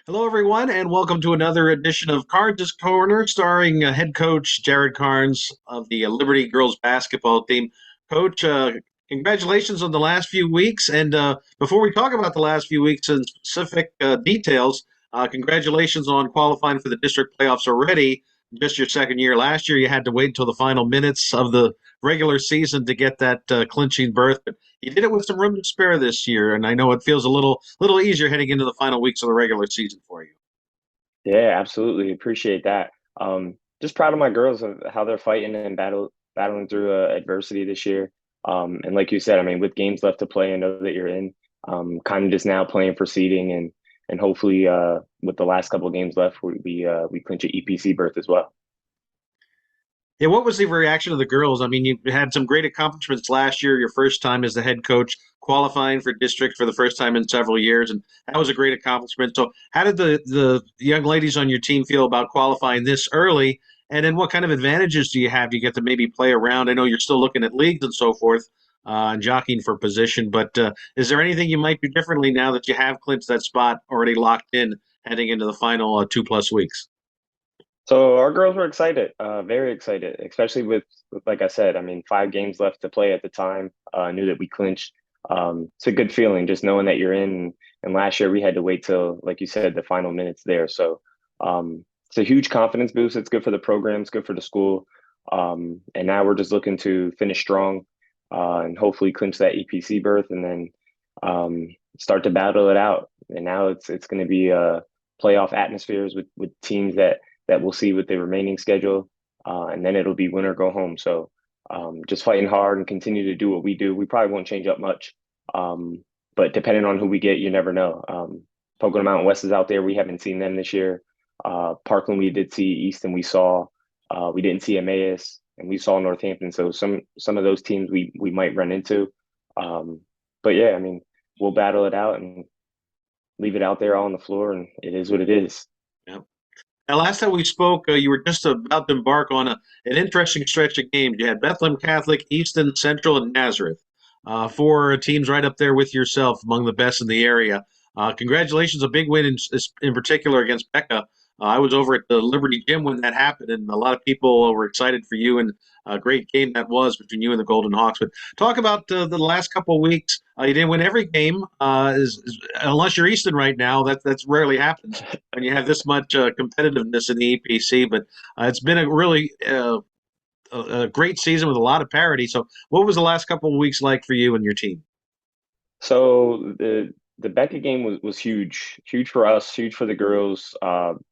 Hello, everyone, and welcome to another edition of Carnes' Corner, starring head coach Jarrett Carnes of the Liberty girls basketball team. Coach, congratulations on the last few weeks. And before we talk about the last few weeks in specific details, congratulations on qualifying for the district playoffs already. Just your second year. Last year, you had to wait until the final minutes of the regular season to get that clinching berth. But you did it with some room to spare this year, and I know it feels a little easier heading into the final weeks of the regular season for you. Yeah, absolutely. Appreciate that. Just proud of my girls of how they're fighting and battling through adversity this year. And like you said, I mean, with games left to play, I know that you're in. Kind of just now playing for seeding and hopefully with the last couple of games left, we clinch an EPC berth as well. Yeah, what was the reaction of the girls? I mean, you had some great accomplishments last year, your first time as the head coach, qualifying for district for the first time in several years, and that was a great accomplishment. So, how did the young ladies on your team feel about qualifying this early? And then, what kind of advantages do you have? Do you get to maybe play around? I know you're still looking at leagues and so forth, and jockeying for position, but is there anything you might do differently now that you have clinched that spot already locked in heading into the final 2+ weeks? So our girls were excited, very excited, especially with like I said, I mean, 5 games left to play at the time. Knew that we clinched. It's a good feeling just knowing that you're in. And last year we had to wait till, like you said, the final minutes there. So it's a huge confidence boost. It's good for the program. It's good for the school. And now we're just looking to finish strong and hopefully clinch that EPC berth and then start to battle it out. And now it's going to be playoff atmospheres with teams that we'll see with the remaining schedule. And then it'll be win or go home. So just fighting hard and continue to do what we do. We probably won't change up much. But depending on who we get, you never know. Pocono Mountain West is out there. We haven't seen them this year. Parkland, we did see. Easton, we saw. We didn't see Emmaus, and we saw Northampton. So some of those teams we might run into. But yeah, I mean, we'll battle it out and leave it out there all on the floor, and it is what it is. Yeah. Now, last time we spoke, you were just about to embark on an interesting stretch of games. You had Bethlehem Catholic, Easton, Central, and Nazareth. Four teams right up there with yourself, among the best in the area. Congratulations, a big win in particular against Becca. I was over at the Liberty Gym when that happened, and a lot of people were excited for you. And a great game that was between you and the Golden Hawks. But talk about the last couple of weeks. You didn't win every game, unless you're Easton right now. That's rarely happens when you have this much competitiveness in the EPC. But it's been a really a great season with a lot of parity. So, what was the last couple of weeks like for you and your team? So the Becca game was huge, huge for us, huge for the girls.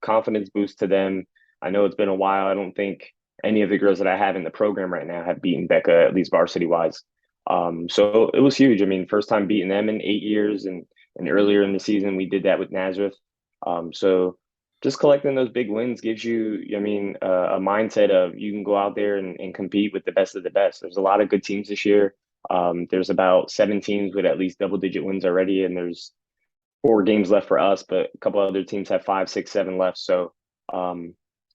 Confidence boost to them. I know it's been a while. I don't think any of the girls that I have in the program right now have beaten Becca, at least varsity wise. So it was huge. I mean, first time beating them in 8 years, and earlier in the season we did that with Nazareth. So just collecting those big wins gives you, I mean, a mindset of you can go out there and compete with the best of the best. There's a lot of good teams this year. There's about 7 teams with at least double-digit wins already, and there's 4 games left for us, but a couple other teams have 5, 6, 7 left. So,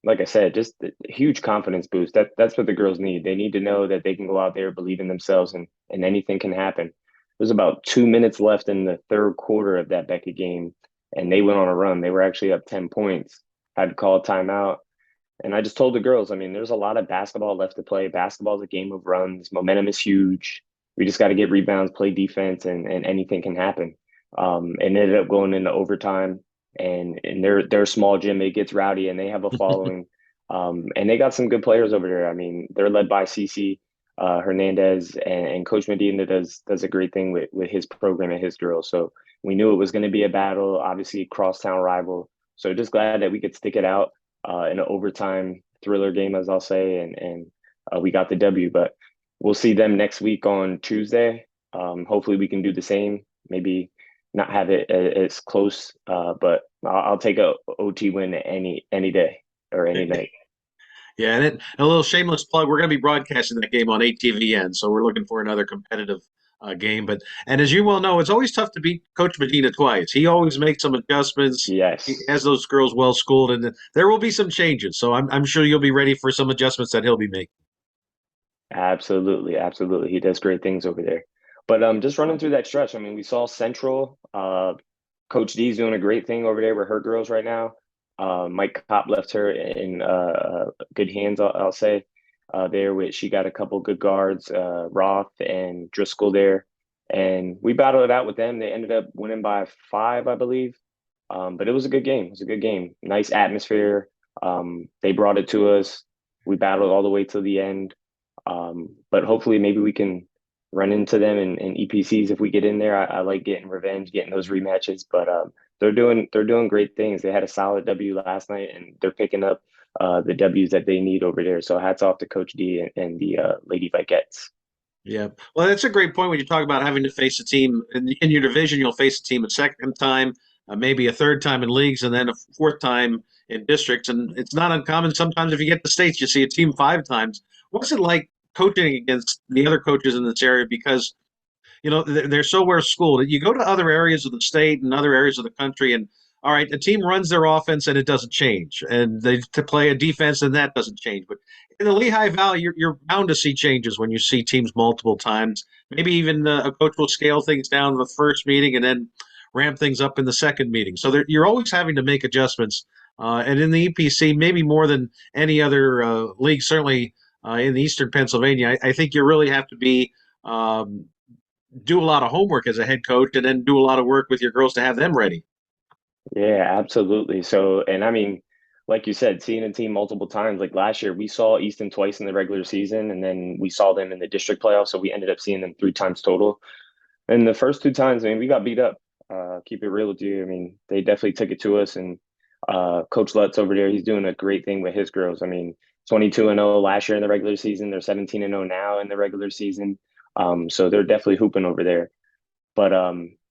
like I said, just a huge confidence boost. That's what the girls need. They need to know that they can go out there, believe in themselves, and anything can happen. There's about 2 minutes left in the third quarter of that Beckett game, and they went on a run. They were actually up 10 points. Had to call a timeout. And I just told the girls, I mean, there's a lot of basketball left to play. Basketball is a game of runs. Momentum is huge. We just got to get rebounds, play defense, and anything can happen. And ended up going into overtime. And in their small gym, it gets rowdy, and they have a following. And they got some good players over there. I mean, they're led by Cece Hernandez, and Coach Medina does a great thing with his program and his girls. So we knew it was going to be a battle, obviously crosstown rival. So just glad that we could stick it out in an overtime thriller game, as I'll say, and we got the W. But we'll see them next week on Tuesday. Hopefully, we can do the same. Maybe not have it as close, but I'll take a OT win any day or any night. Yeah, and a little shameless plug. We're going to be broadcasting that game on ATVN, so we're looking for another competitive game. But and as you well know, it's always tough to beat Coach Medina twice. He always makes some adjustments. He Yes, has those girls well schooled, and there will be some changes. So I'm sure you'll be ready for some adjustments that he'll be making. absolutely, absolutely. He does great things over there. But just running through that stretch, I mean, we saw Central Coach D's doing a great thing over there with her girls right now. Mike Kopp left her in good hands, I'll say. There, with she got a couple good guards, Roth and Driscoll there, and we battled it out with them. They ended up winning by 5, I believe. But it was a good game. It was a good game. Nice atmosphere. They brought it to us. We battled all the way to the end. But hopefully, maybe we can run into them in EPCs if we get in there. I like getting revenge, getting those rematches. But they're doing great things. They had a solid W last night, and they're picking up the W's that they need over there. So hats off to Coach D and the Lady Vikettes. Yeah. Well, that's a great point when you talk about having to face a team in your division. You'll face a team a second time, maybe a third time in leagues, and then a fourth time in districts. And it's not uncommon. Sometimes if you get the states, you see a team 5 times. What's it like coaching against the other coaches in this area? Because they're so well schooled. You go to other areas of the state and other areas of the country, and all right, the team runs their offense and it doesn't change, and they to play a defense and that doesn't change. But in the Lehigh Valley, you're bound to see changes when you see teams multiple times. Maybe even a coach will scale things down in the first meeting and then ramp things up in the second meeting. So you're always having to make adjustments. And in the EPC, maybe more than any other league, certainly in the Eastern Pennsylvania, I think you really have to be do a lot of homework as a head coach and then do a lot of work with your girls to have them ready. Yeah, absolutely. So, and I mean, like you said, seeing a team multiple times, like last year, we saw Easton twice in the regular season, and then we saw them in the district playoffs. So we ended up seeing them 3 times total. And the first 2 times, I mean, we got beat up. Keep it real with you. I mean, they definitely took it to us. And Coach Lutz over there, he's doing a great thing with his girls. I mean, 22-0 last year in the regular season. They're 17-0 now in the regular season. So they're definitely hooping over there. But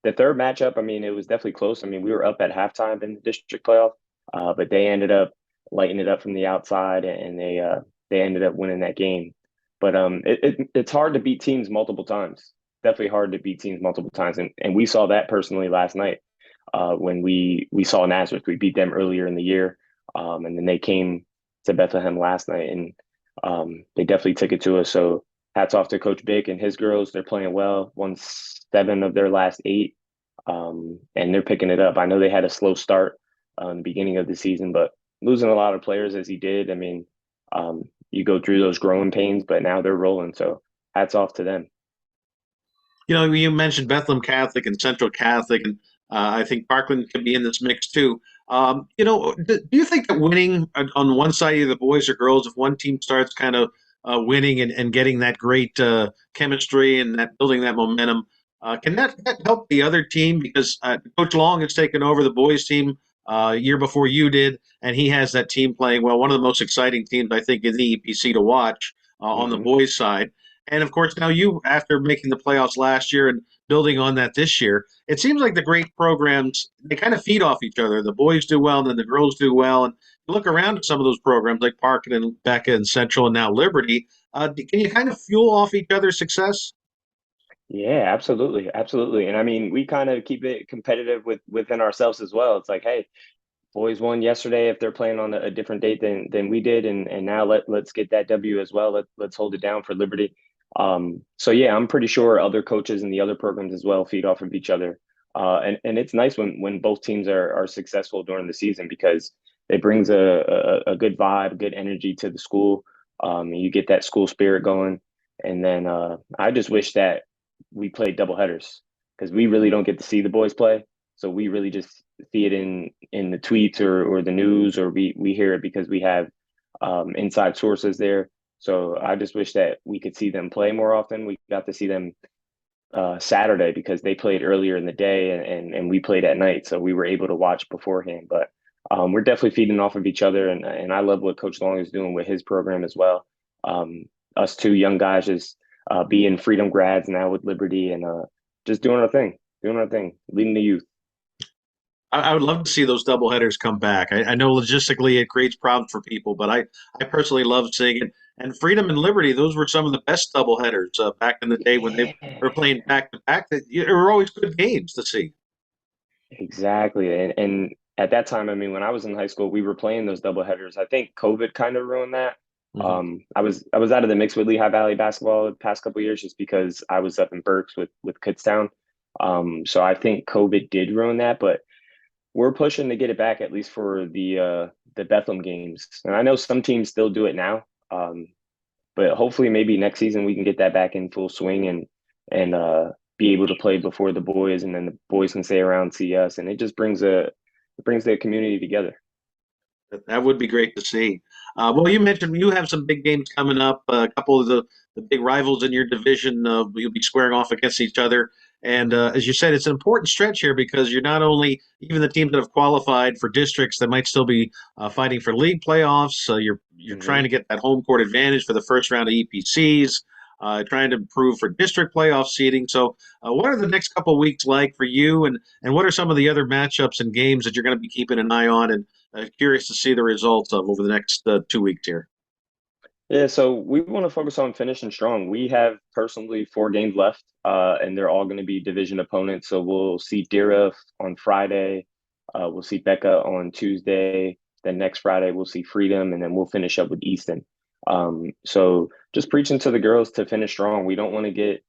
the third matchup, I mean, it was definitely close. I mean, we were up at halftime in the district playoff, but they ended up lighting it up from the outside, and they ended up winning that game. But it's hard to beat teams multiple times. Definitely hard to beat teams multiple times, and we saw that personally last night when we saw Nazareth. We beat them earlier in the year, and then they came to Bethlehem last night, and they definitely took it to us. So hats off to Coach Bick and his girls. They're playing well. Won 7 of their last 8, and they're picking it up. I know they had a slow start in the beginning of the season, but losing a lot of players as he did, I mean, you go through those growing pains, but now they're rolling. So hats off to them. You mentioned Bethlehem Catholic and Central Catholic, and I think Parkland could be in this mix too. Do you think that winning on one side, either the boys or girls, if one team starts kind of winning and getting that great chemistry and that building that momentum, can that help the other team? Because Coach Long has taken over the boys team year before you did, and he has that team playing well. One of the most exciting teams I think in the EPC to watch on the Hmm. boys side. And of course, now you, after making the playoffs last year and building on that this year, it seems like the great programs, they kind of feed off each other. The boys do well, and then the girls do well. And you look around at some of those programs like Parkin and Becca and Central and now Liberty. Can you kind of fuel off each other's success? Yeah, absolutely, absolutely. And I mean, we kind of keep it competitive within ourselves as well. It's like, hey, boys won yesterday if they're playing on a different date than we did, and now let's get that W as well. Let's hold it down for Liberty. So yeah, I'm pretty sure other coaches and the other programs as well feed off of each other. And it's nice when both teams are successful during the season because it brings a good vibe, good energy to the school. You get that school spirit going, and then I just wish that we played double headers because we really don't get to see the boys play. So we really just see it in the tweets or the news, or we hear it because we have inside sources there. So I just wish that we could see them play more often. We got to see them Saturday because they played earlier in the day, and we played at night, so we were able to watch beforehand. But we're definitely feeding off of each other, and I love what Coach Long is doing with his program as well. Us two young guys just being Freedom grads now with Liberty, and just doing our thing, leading the youth. I would love to see those double headers come back. I know logistically it creates problems for people, but I personally love seeing it. And Freedom and Liberty, those were some of the best double headers back in the day when they Yeah. were playing back to back. They were always good games to see. Exactly. And at that time, I mean, when I was in high school, we were playing those double headers. I think COVID kind of ruined that. Hmm. I was out of the mix with Lehigh Valley basketball the past couple of years just because I was up in Berks with Kutztown. So I think COVID did ruin that. But we're pushing to get it back at least for the Bethlehem games. And I know some teams still do it now. But hopefully maybe next season we can get that back in full swing and be able to play before the boys, and then the boys can stay around, see us, and it just brings the community together. That would be great to see. Well, you mentioned you have some big games coming up. A couple of the big rivals in your division, you'll be squaring off against each other. And as you said, it's an important stretch here because you're not only even the teams that have qualified for districts that might still be fighting for league playoffs. You're trying Hmm. to get that home court advantage for the first round of EPCs. Trying to improve for district playoff seeding. So, what are the next couple of weeks like for you, and what are some of the other matchups and games that you're going to be keeping an eye on? And curious to see the results of over the next 2 weeks here. Yeah, so we want to focus on finishing strong. We have personally 4 games left, and they're all going to be division opponents. So we'll see Dira on Friday, we'll see Becca on Tuesday. Then next Friday we'll see Freedom, and then we'll finish up with Easton. So just preaching to the girls to finish strong. We don't want to get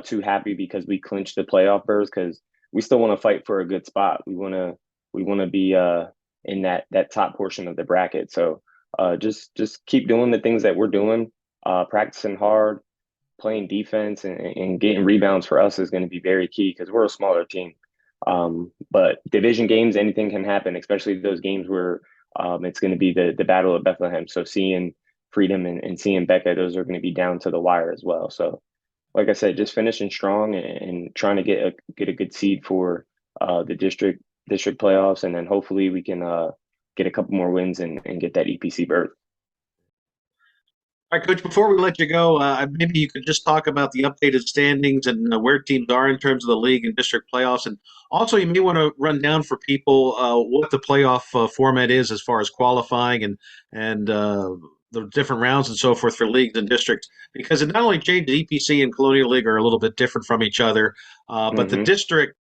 too happy because we clinched the playoff berth because we still want to fight for a good spot. We want to be in that top portion of the bracket. So just keep doing the things that we're doing, practicing hard, playing defense, and getting rebounds for us is going to be very key because we're a smaller team. But division games, anything can happen, especially those games where it's going to be the Battle of Bethlehem. So seeing Freedom and seeing Becca, those are going to be down to the wire as well. So like I said, just finishing strong and trying to get a good seed for the district playoffs, and then hopefully we can get a couple more wins and get that EPC berth. All right, Coach, before we let you go, maybe you could just talk about the updated standings and where teams are in terms of the league and district playoffs. And also, you may want to run down for people what the playoff format is as far as qualifying and the different rounds and so forth for leagues and districts, because it not only changes EPC and Colonial League are a little bit different from each other, but the Hmm. district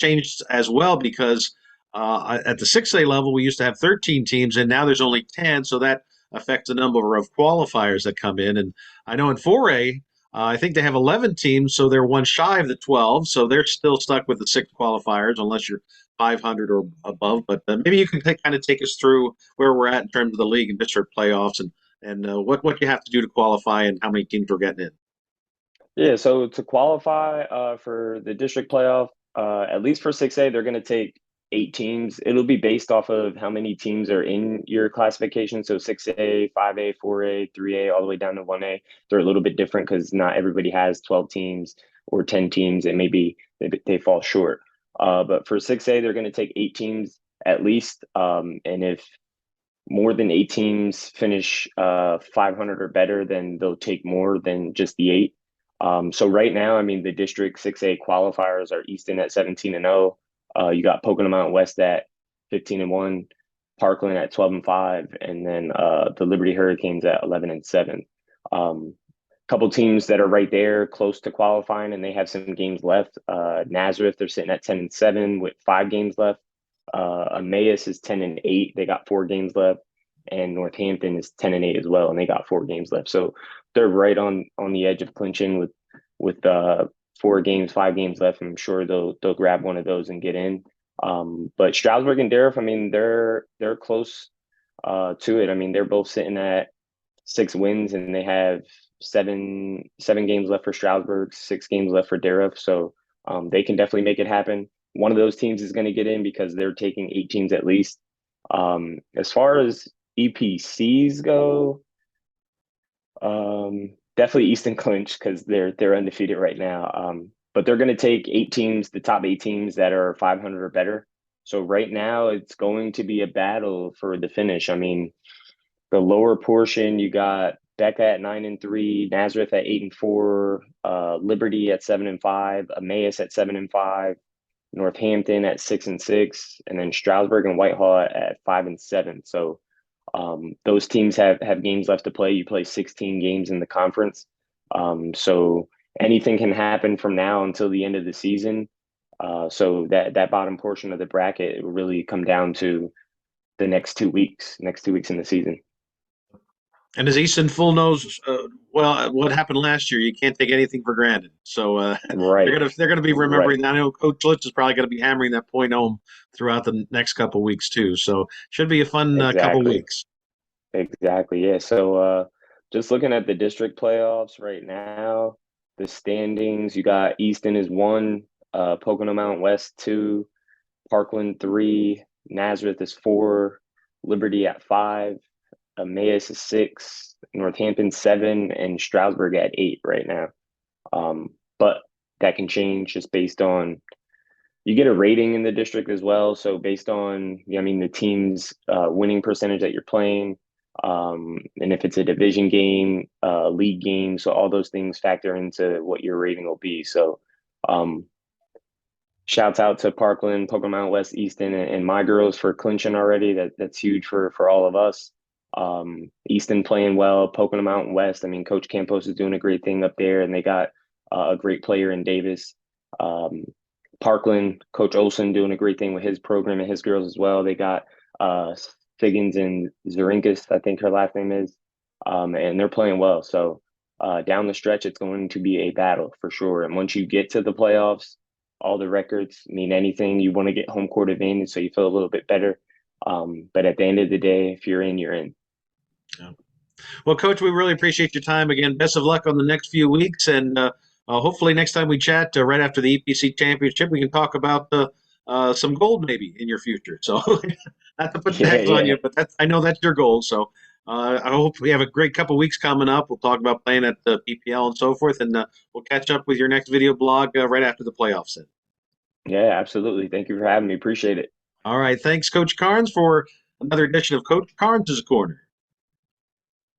changed as well because at the 6A level, we used to have 13 teams, and now there's only 10. So that affects the number of qualifiers that come in. And I know in 4A, I think they have 11 teams, so they're one shy of the 12. So they're still stuck with the 6 qualifiers unless you're 500 or above. But maybe you can kind of take us through where we're at in terms of the league and district playoffs and what you have to do to qualify and how many teams we're getting in. Yeah, so to qualify for the district playoff, at least for 6A, they're going to take 8 teams. It'll be based off of how many teams are in your classification. So 6A, 5A, 4A, 3A, all the way down to 1A. They're a little bit different because not everybody has 12 teams or 10 teams, and maybe they fall short. But for 6A, they're going to take 8 teams at least. And if more than 8 teams finish 500 or better, then they'll take more than just the 8. So right now, I mean, the District 6A qualifiers are Easton at 17-0. You got Pocono Mountain West at 15-1, Parkland at 12-5, and then the Liberty Hurricanes at 11-7. Couple teams that are right there close to qualifying, and they have some games left. Nazareth, they're sitting at 10-7 with 5 games left. Emmaus is 10-8. They got 4 games left, and Northampton is 10-8 as well, and they got 4 games left. So they're right on the edge of clinching with 4 games, 5 games left. I'm sure they'll grab one of those and get in. But Stroudsburg and Dariff, I mean, they're close to it. I mean, they're both sitting at 6 wins, and they have seven games left for Stroudsburg, 6 games left for Dariff. So they can definitely make it happen. One of those teams is going to get in because they're taking 8 teams at least. As far as EPCs go, definitely Easton clinch because they're undefeated right now. But they're going to take 8 teams, the top 8 teams that are 500 or better. So right now it's going to be a battle for the finish. I mean, the lower portion, you got Becca at 9-3, Nazareth at 8-4, Liberty at 7-5, Emmaus at 7-5, Northampton at 6-6, and then Stroudsburg and Whitehall at 5-7. So those teams have games left to play. You play 16 games in the conference. So anything can happen from now until the end of the season. So that bottom portion of the bracket will really come down to the next 2 weeks in the season. And as Easton full knows, well, what happened last year, you can't take anything for granted. So Right, they're gonna be right, remembering that. I know Coach Litch is probably going to be hammering that point home throughout the next couple weeks too. So should be a fun couple exactly. weeks. Exactly. Yeah. So just looking at the district playoffs right now, the standings, you got Easton is one, Pocono Mountain West two, Parkland three, Nazareth is four, Liberty at five, Emmaus is six, Northampton seven, and Stroudsburg at eight right now. But that can change just based on you get a rating in the district as well. So based on, I mean, the team's winning percentage that you're playing, and if it's a division game, league game, so all those things factor into what your rating will be. So, um, shouts out to Parkland, Pocono Mountain West, Easton, and my girls for clinching already. That's huge for all of us. Easton playing well, Pocono Mountain West. I mean, Coach Campos is doing a great thing up there, and they got a great player in Davis. Um, Parkland, Coach Olson doing a great thing with his program and his girls as well. They got uh, Figgins and Zarinkis, I think her last name is, and they're playing well. So down the stretch, it's going to be a battle for sure. And once you get to the playoffs, all the records mean anything. You want to get home court advantage so you feel a little bit better. But at the end of the day, if you're in, you're in. Yeah. Well, Coach, we really appreciate your time again. Best of luck on the next few weeks, and hopefully next time we chat right after the EPC championship, we can talk about some gold maybe in your future. So, not to put Yeah, tags on yeah, you, but I know that's your goal. So, I hope we have a great couple weeks coming up. We'll talk about playing at the PPL and so forth, and we'll catch up with your next video blog right after the playoffs. Then. yeah, absolutely. Thank you for having me. Appreciate it. All right, thanks, Coach Carnes, for another edition of Coach Carnes' Corner.